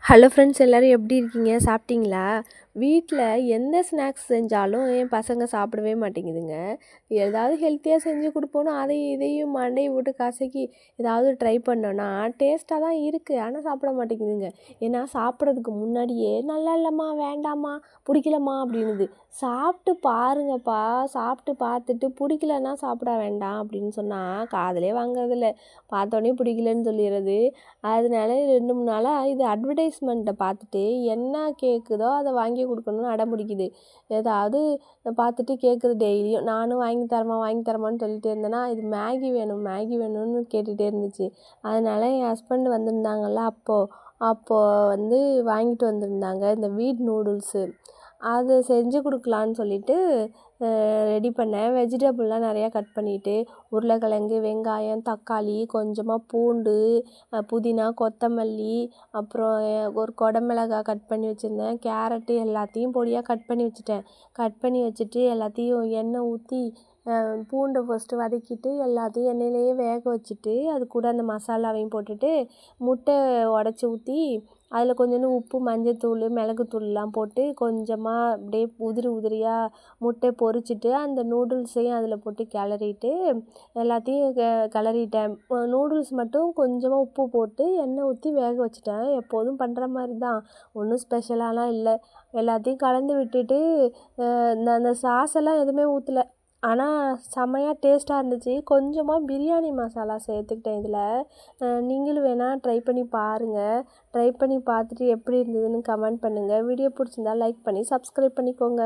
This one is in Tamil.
ஹலோ ஃப்ரெண்ட்ஸ், எல்லோரும் எப்படி இருக்கீங்க? சாப்பிட்டீங்களா? வீட்டில் எந்த ஸ்நாக்ஸ் செஞ்சாலும் என் பசங்க சாப்பிடவே மாட்டேங்குதுங்க. ஏதாவது ஹெல்த்தியாக செஞ்சு கொடுப்போன்னு அதையும் இதையும் மண்டையை போட்டு கசக்கி ஏதாவது ட்ரை பண்ணோன்னா டேஸ்ட்டாக தான் இருக்குது, ஆனால் சாப்பிட மாட்டேங்குதுங்க. ஏன்னா சாப்பிட்றதுக்கு முன்னாடியே நல்லா இல்லைம்மா, வேண்டாம்மா, பிடிக்கலம்மா அப்படின்னுது. சாப்பிட்டு பாருங்கப்பா, சாப்பிட்டு பார்த்துட்டு பிடிக்கலன்னா சாப்பிட வேண்டாம் அப்படின்னு சொன்னால் காதுலே வாங்குறதில்ல. பார்த்தோன்னே பிடிக்கலன்னு சொல்லிடுறது. அதனால 2, 3 நாளாக இது அட்வர்டைஸ்மெண்ட்டை பார்த்துட்டு என்ன கேட்குதோ அதை வாங்கி கொடுக்கணும்னு அடம் பிடிக்குது. ஏதாவது பார்த்துட்டு கேட்குது டெய்லியும். நானும் வாங்கி தரேம்மா, வாங்கி தரேம்மான்னு சொல்லிகிட்டே இருந்தேன்னா, இது மேகி வேணும், மேகி வேணும்னு கேட்டுகிட்டே இருந்துச்சு. அதனால என் ஹஸ்பண்ட் வந்திருந்தாங்கல்ல, அப்போது வந்து வாங்கிட்டு வந்திருந்தாங்க இந்த வீட் நூடுல்ஸு. அது செஞ்சு கொடுக்கலான்னு சொல்லிட்டு ரெடி பண்ணேன். வெஜிடபிள்லாம் நிறையா கட் பண்ணிவிட்டு, உருளைக்கிழங்கு, வெங்காயம், தக்காளி, கொஞ்சமாக பூண்டு, புதினா, கொத்தமல்லி, அப்புறம் ஒரு குடமிளகாய் கட் பண்ணி வச்சுருந்தேன், கேரட்டு எல்லாத்தையும் பொடியாக கட் பண்ணி வச்சுட்டேன். கட் பண்ணி வச்சுட்டு எல்லாத்தையும் எண்ணெய் ஊற்றி பூண்டை ஃபஸ்ட்டு வதக்கிட்டு எல்லாத்தையும் எண்ணெயிலேயே வேக வச்சுட்டு அது கூட அந்த மசாலாவையும் போட்டுட்டு முட்டை உடச்சி ஊற்றி அதில் கொஞ்சோண்டு உப்பு, மஞ்சத்தூள், மிளகுத்தூள்லாம் போட்டு கொஞ்சமாக அப்படியே உதிரியாக முட்டையை பொரிச்சிட்டு அந்த நூடுல்ஸையும் அதில் போட்டு கிளறிட்டு எல்லாத்தையும் கிளறிட்டேன். நூடுல்ஸ் மட்டும் கொஞ்சமாக உப்பு போட்டு எண்ணெய் ஊற்றி வேக வச்சுட்டேன். எப்போதும் பண்ணுற மாதிரி தான், ஒன்றும் ஸ்பெஷலாலாம் இல்லை. எல்லாத்தையும் கலந்து விட்டுட்டு அந்த சாஸ் எல்லாம் எதுவுமே ஊற்றல. ஆனால் செம்மையாக டேஸ்ட்டாக இருந்துச்சு. கொஞ்சமாக பிரியாணி மசாலா சேர்த்துக்கிட்டேன் இதில். நீங்களும் வேணால் ட்ரை பண்ணி பாருங்கள். ட்ரை பண்ணி பார்த்துட்டு எப்படி இருந்ததுன்னு கமெண்ட் பண்ணுங்கள். வீடியோ பிடிச்சிருந்தா லைக் பண்ணி சப்ஸ்கிரைப் பண்ணிக்கோங்க.